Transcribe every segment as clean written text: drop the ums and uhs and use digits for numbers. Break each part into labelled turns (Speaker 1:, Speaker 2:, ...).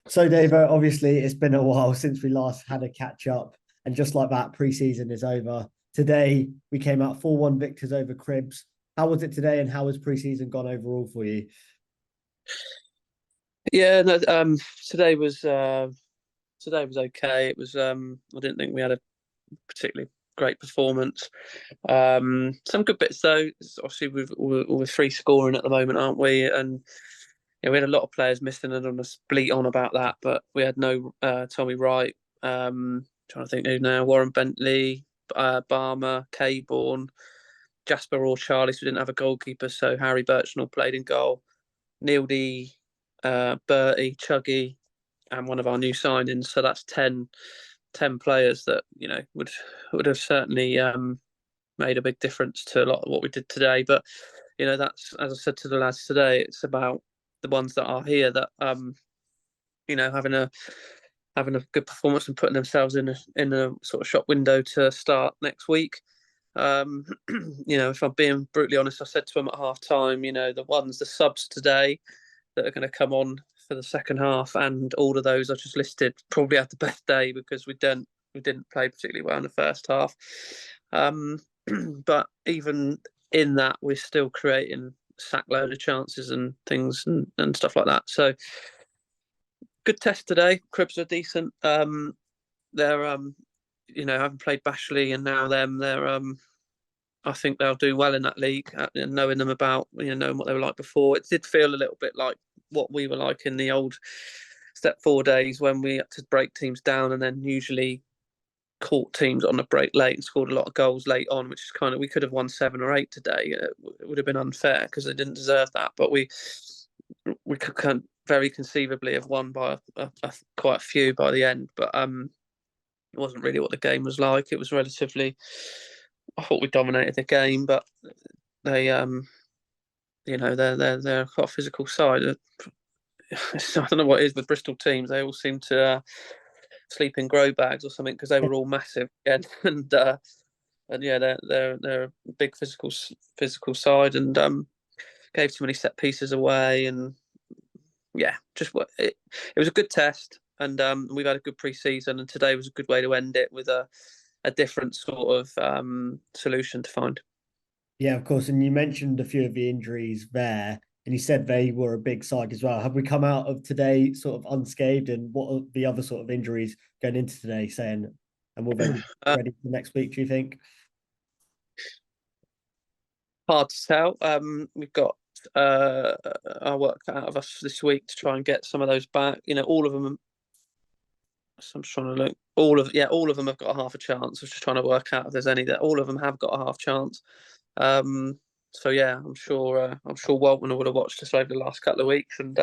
Speaker 1: So, Dave, obviously it's been a while since we last had a catch up, and just like that, pre-season is over. Today we came out 4-1 victors over Cribs. How was it today, and how has pre-season gone overall for you?
Speaker 2: Yeah, no, today was okay. It was I didn't think we had a particularly great performance. Some good bits though. Obviously, we're free scoring at the moment, aren't we? And we had a lot of players missing, and on us bleat on about that. But we had no Tommy Wright. Trying to think who now. Warren Bentley, Barmer, Caborn, Jasper or Charlie. So we didn't have a goalkeeper, so Harry Birchnell played in goal. Neil D, Bertie, Chuggy, and one of our new signings. So that's 10 players that would have certainly made a big difference to a lot of what we did today. But that's, as I said to the lads today, it's about the ones that are here that having a good performance and putting themselves in a sort of shop window to start next week. Um, if I'm being brutally honest, I said to them at half time, the subs today that are going to come on for the second half, and all of those I just listed probably had the best day because we didn't play particularly well in the first half. Um, but even in that, we're still creating sackload of chances and things and stuff like that. So good test today. Cribs are decent. They're having played Bashley and now them, they're I think they'll do well in that league, knowing them about, knowing what they were like before. It did feel a little bit like what we were like in the old Step 4 days when we had to break teams down and then usually caught teams on a break late and scored a lot of goals late on, which is kind of, we could have won 7 or 8 today. It would have been unfair because they didn't deserve that, but we could very conceivably have won by quite a few by the end. But it wasn't really what the game was like. It was relatively. I thought we dominated the game, but they they're quite a physical side. I don't know what it is with Bristol teams. They all seem to sleep in grow bags or something because they were all massive again, and yeah, they're a big physical side, and gave too many set pieces away, and yeah, just it was a good test, and we've had a good pre-season, and today was a good way to end it with a different sort of solution to find.
Speaker 1: Yeah, of course. And you mentioned a few of the injuries there, and you said they were a big side as well. Have we come out of today sort of unscathed? And what are the other sort of injuries going into today saying, and will they be
Speaker 2: Uh,
Speaker 1: ready for next week, do you think?
Speaker 2: Hard to tell. We've got our work out of us this week to try and get some of those back. All of them. So I'm just trying to look. All of them have got a half a chance. I was just trying to work out if there's any that all of them have got a half chance. Um, so yeah, I'm sure Walton would have watched us over the last couple of weeks, and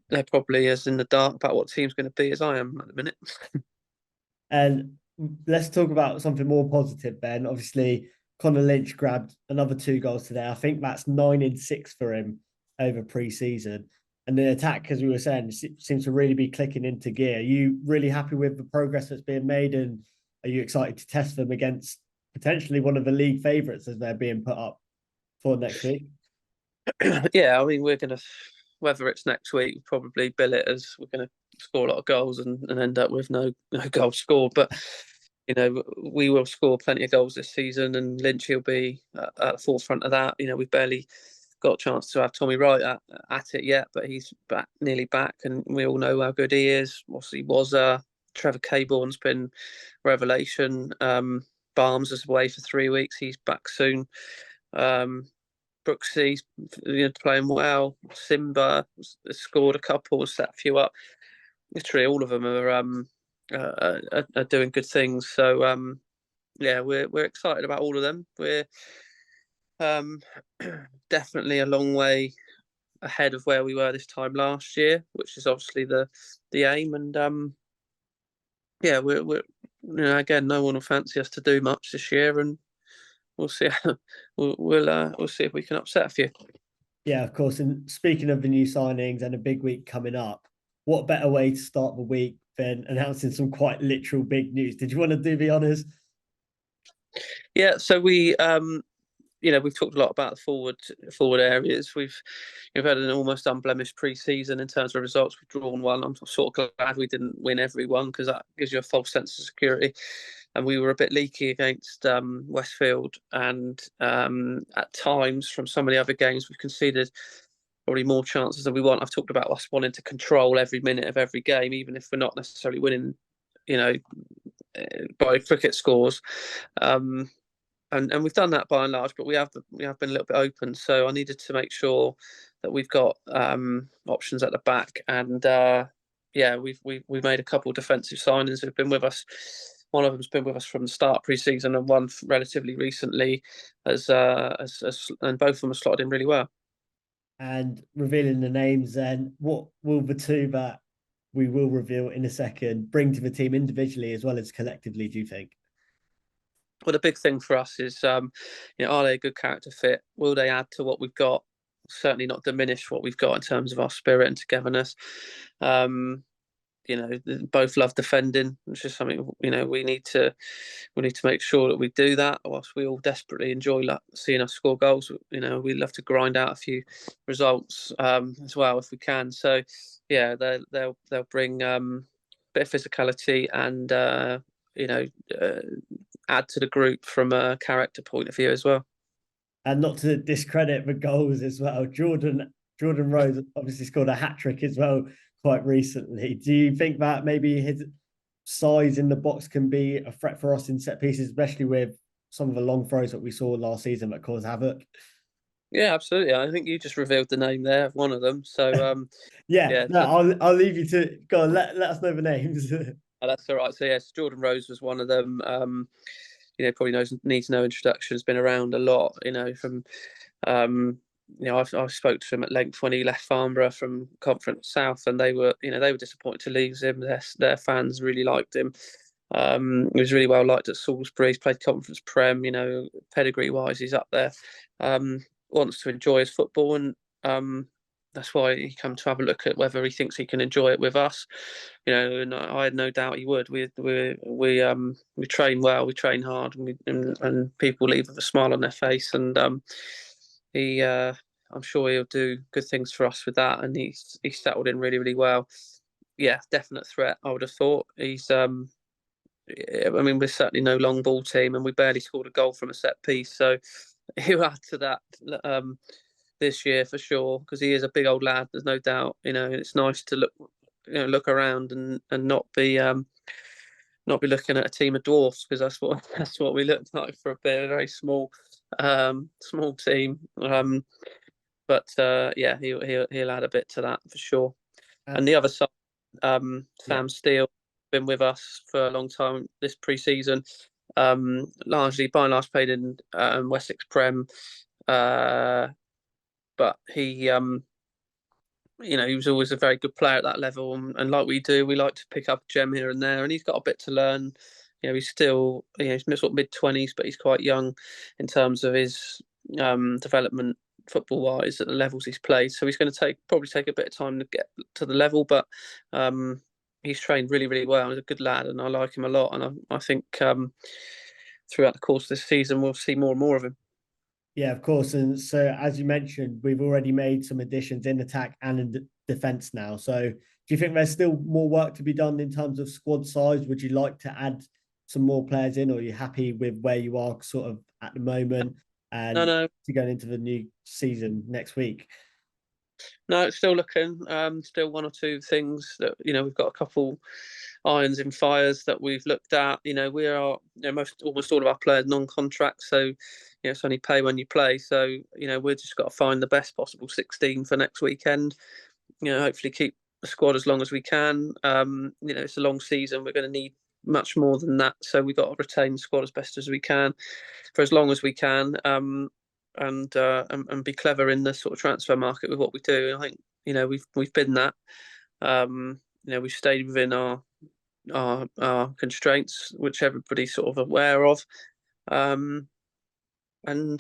Speaker 2: they're probably as in the dark about what team's going to be as I am at the minute.
Speaker 1: And let's talk about something more positive, Ben. Obviously, Connor Lynch grabbed another 2 goals today. I think that's 9 in 6 for him over pre-season. And the attack, as we were saying, seems to really be clicking into gear. Are you really happy with the progress that's being made? And are you excited to test them against potentially one of the league favourites as they're being put up for next week?
Speaker 2: Yeah, I mean we're going to, whether it's next week, probably bill it as we're going to score a lot of goals and end up with no goals scored. But we will score plenty of goals this season, and Lynch will be at the forefront of that. We've barely got a chance to have Tommy Wright at it yet, but he's back, nearly back, and we all know how good he is. Obviously, was Trevor Caborn's been revelation. Barnes is away for 3 weeks. He's back soon. Um, Brooksy's playing well. Simba has scored a couple, set a few up. Literally, all of them are doing good things. So yeah, we're excited about all of them. We're um, definitely a long way ahead of where we were this time last year, which is obviously the aim. And yeah, we're again, no one will fancy us to do much this year, and we'll see. We'll see if we can upset a few.
Speaker 1: Yeah, of course. And speaking of the new signings and a big week coming up, what better way to start the week than announcing some quite literal big news? Did you want to do the honors?
Speaker 2: Yeah, so we we've talked a lot about the forward areas. We've had an almost unblemished pre-season in terms of results. We've drawn one. I'm sort of glad we didn't win every one, because that gives you a false sense of security. And we were a bit leaky against Westfield, and at times from some of the other games we've conceded probably more chances than we want. I've talked about us wanting to control every minute of every game, even if we're not necessarily winning, by cricket scores. And we've done that by and large, but we have been a little bit open. So I needed to make sure that we've got options at the back, and we've made a couple of defensive signings who've been with us. One of them's been with us from the start pre-season, and one relatively recently, and both of them have slotted in really well.
Speaker 1: And revealing the names, then what will the two that we will reveal in a second bring to the team individually as well as collectively, do you think?
Speaker 2: Well, the big thing for us is, are they a good character fit? Will they add to what we've got? Certainly not diminish what we've got in terms of our spirit and togetherness. Both love defending, which is something we need to make sure that we do that. Whilst we all desperately enjoy seeing us score goals, we love to grind out a few results as well if we can. So yeah, they'll bring a bit of physicality and add to the group from a character point of view as well.
Speaker 1: And not to discredit the goals as well, Jordan Rose obviously scored a hat-trick as well quite recently. Do you think that maybe his size in the box can be a threat for us in set pieces, especially with some of the long throws that we saw last season that caused havoc?
Speaker 2: Yeah, absolutely. I think you just revealed the name there of one of them. So
Speaker 1: I'll leave you to go on, let us know the names.
Speaker 2: That's all right. So yes, Jordan Rose was one of them. Probably needs no introduction. Has been around a lot. From I've spoke to him at length when he left Farnborough from Conference South, and they were disappointed to lose him. Their fans really liked him. He was really well liked at Salisbury. He's played Conference Prem. Pedigree wise, he's up there. Wants to enjoy his football, and that's why he come to have a look at whether he thinks he can enjoy it with us. And I had no doubt he would. We train well, we train hard, and people leave with a smile on their face. And I'm sure he'll do good things for us with that. And he's settled in really, really well. Yeah, definite threat. I would have thought he's. We're certainly no long ball team, and we barely scored a goal from a set piece. So he'll add to that this year for sure, because he is a big old lad. There's no doubt. It's nice to look around and not be looking at a team of dwarfs, because that's what we looked like for a bit. A very small team. He'll add a bit to that for sure. And the other side, Sam Steele, been with us for a long time this pre-season. Largely by and large played in Wessex Prem, but he he was always a very good player at that level, and like we do, we like to pick up a gem here and there, and he's got a bit to learn. He's still he's sort of mid-20s, but he's quite young in terms of his development football wise at the levels he's played. So he's going to probably take a bit of time to get to the level, but he's trained really, really well. He's a good lad, and I like him a lot. And I think throughout the course of this season, we'll see more and more of him.
Speaker 1: Yeah, of course. And so, as you mentioned, we've already made some additions in attack and in defence now. So, do you think there's still more work to be done in terms of squad size? Would you like to add some more players in, or are you happy with where you are sort of at the moment and to going into the new season next week?
Speaker 2: No, it's still looking. Still one or two things that we've got a couple irons in fires that we've looked at. We are almost all of our players non-contract, so it's only pay when you play. So we've just got to find the best possible 16 for next weekend. Hopefully keep the squad as long as we can. It's a long season. We're going to need much more than that, so we've got to retain the squad as best as we can for as long as we can. And be clever in the sort of transfer market with what we do. And I think we've been that. We've stayed within our constraints, which everybody's sort of aware of. And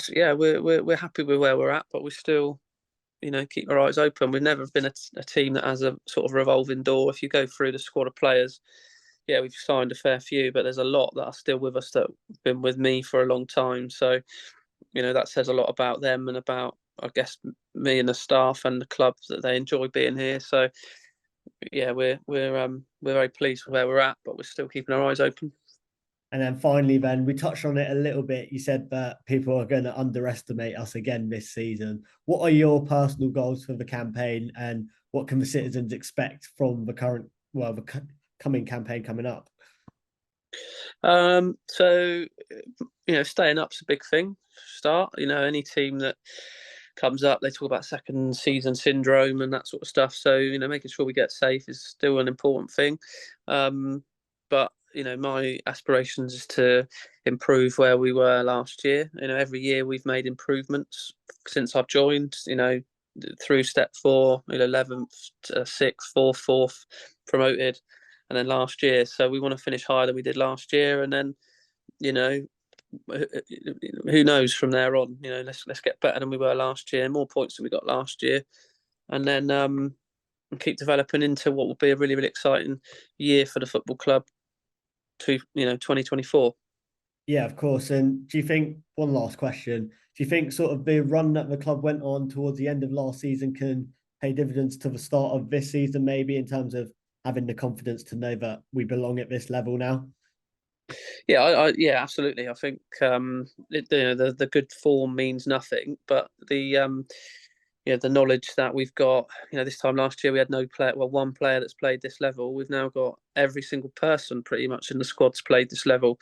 Speaker 2: yeah, we're happy with where we're at, but we still keep our eyes open. We've never been a team that has a sort of revolving door. If you go through the squad of players, yeah, we've signed a fair few, but there's a lot that are still with us that have been with me for a long time. So that says a lot about them and about, I guess, me and the staff and the club, that they enjoy being here. So yeah, we're very pleased with where we're at, but we're still keeping our eyes open.
Speaker 1: And then finally, Ben, we touched on it a little bit. You said that people are going to underestimate us again this season. What are your personal goals for the campaign, and what can the citizens expect from the coming campaign coming up?
Speaker 2: So staying up's a big thing. Start, any team that comes up, they talk about second season syndrome and that sort of stuff. So making sure we get safe is still an important thing. But my aspirations is to improve where we were last year. Every year we've made improvements since I've joined. Through step 4, 11th, 6th, 4th, 4th, promoted, and then last year. So we want to finish higher than we did last year, and then who knows from there on. Let's get better than we were last year, more points than we got last year, and then keep developing into what will be a really, really exciting year for the football club to 2024.
Speaker 1: Yeah, of course. And do you think, one last question, do you think sort of the run that the club went on towards the end of last season can pay dividends to the start of this season, maybe in terms of having the confidence to know that we belong at this level now?
Speaker 2: Yeah, yeah, absolutely. I think the good form means nothing, but the knowledge that we've got. This time last year we had no player, well, one player that's played this level. We've now got every single person pretty much in the squad's played this level,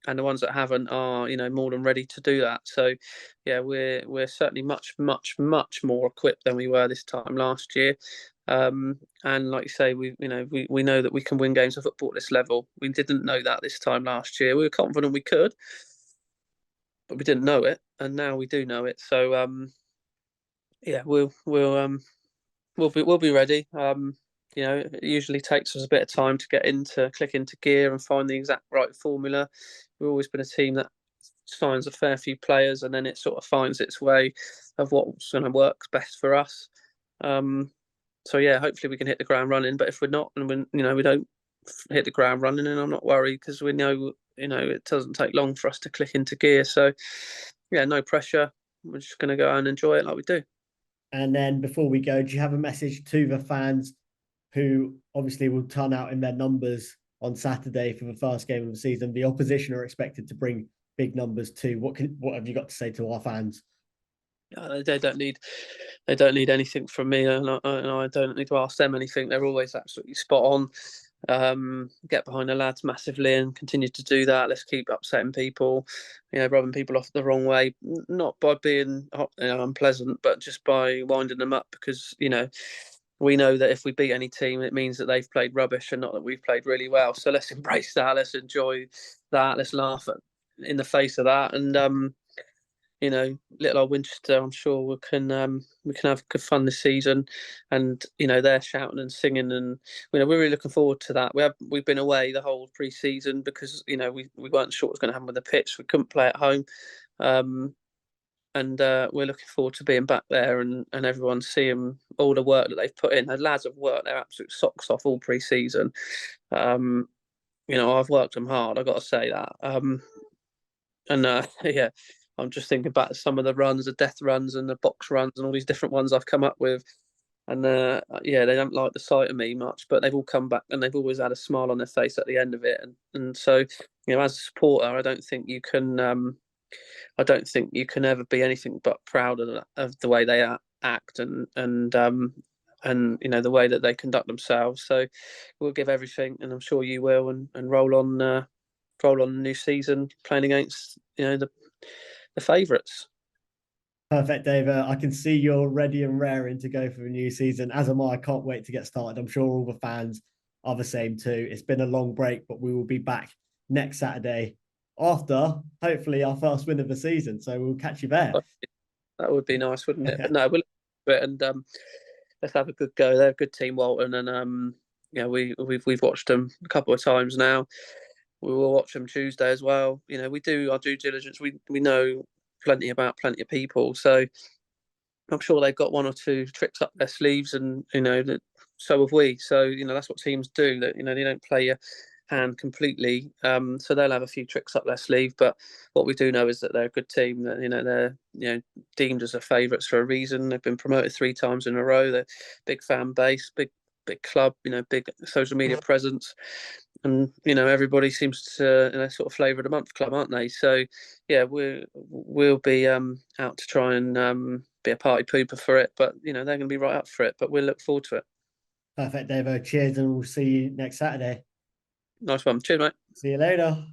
Speaker 2: and the ones that haven't are more than ready to do that. So yeah, we're certainly much, much, much more equipped than we were this time last year. And like you say, we know that we can win games of football at this level. We didn't know that this time last year. We were confident we could, but we didn't know it, and now we do know it. So yeah, we'll be ready. It usually takes us a bit of time to click into gear and find the exact right formula. We've always been a team that signs a fair few players, and then it sort of finds its way of what's going to work best for us. So yeah, hopefully we can hit the ground running. But if we're not, and we don't hit the ground running, and I'm not worried, because we know it doesn't take long for us to click into gear. So yeah, no pressure. We're just going to go and enjoy it like we do.
Speaker 1: And then before we go, do you have a message to the fans who obviously will turn out in their numbers on Saturday for the first game of the season? The opposition are expected to bring big numbers too. What have you got to say to our fans?
Speaker 2: They don't need anything from me, and I don't need to ask them anything. They're always absolutely spot on. Get behind the lads massively and continue to do that. Let's keep upsetting people, rubbing people off the wrong way, not by being unpleasant, but just by winding them up, because we know that if we beat any team, it means that they've played rubbish and not that we've played really well. So let's embrace that. Let's enjoy that. Let's laugh in the face of that. And little old Winchester, I'm sure we can have good fun this season. And they're shouting and singing, and we're really looking forward to that. We've been away the whole pre-season because we weren't sure what was going to happen with the pitch. We couldn't play at home, and we're looking forward to being back there and everyone seeing all the work that they've put in. The lads have worked their absolute socks off all pre-season. I've worked them hard. I've got to say that. And yeah. I'm just thinking back to some of the runs, the death runs and the box runs and all these different ones I've come up with. And yeah, they don't like the sight of me much, but they've all come back and they've always had a smile on their face at the end of it. And so, as a supporter, I don't think you can ever be anything but proud of the way they act and the way that they conduct themselves. So we'll give everything, and I'm sure you will, and roll on the new season playing against the favourites.
Speaker 1: Perfect, Dave. I can see you're ready and raring to go for the new season. As am I. I can't wait to get started. I'm sure all the fans are the same too. It's been a long break, but we will be back next Saturday after, hopefully, our first win of the season. So we'll catch you there.
Speaker 2: That would be nice, wouldn't it? But no, we'll do it, and let's have a good go. They're a good team, Walton, and we've watched them a couple of times now. We will watch them Tuesday as well. We do our due diligence. We know plenty about plenty of people, so I'm sure they've got one or two tricks up their sleeves, and so have we. So that's what teams do. That they don't play you hand completely. So they'll have a few tricks up their sleeve. But what we do know is that they're a good team. That they're deemed as the favourites for a reason. They've been promoted 3 times in a row. They're big fan base, big club. Big social media presence, and everybody seems to sort of flavour of the month club, aren't they? So yeah, we'll be out to try and be a party pooper for it. But they're going to be right up for it. But we'll look forward to it.
Speaker 1: Perfect, Davo. Cheers, and we'll see you next Saturday.
Speaker 2: Nice one. Cheers, mate.
Speaker 1: See you later.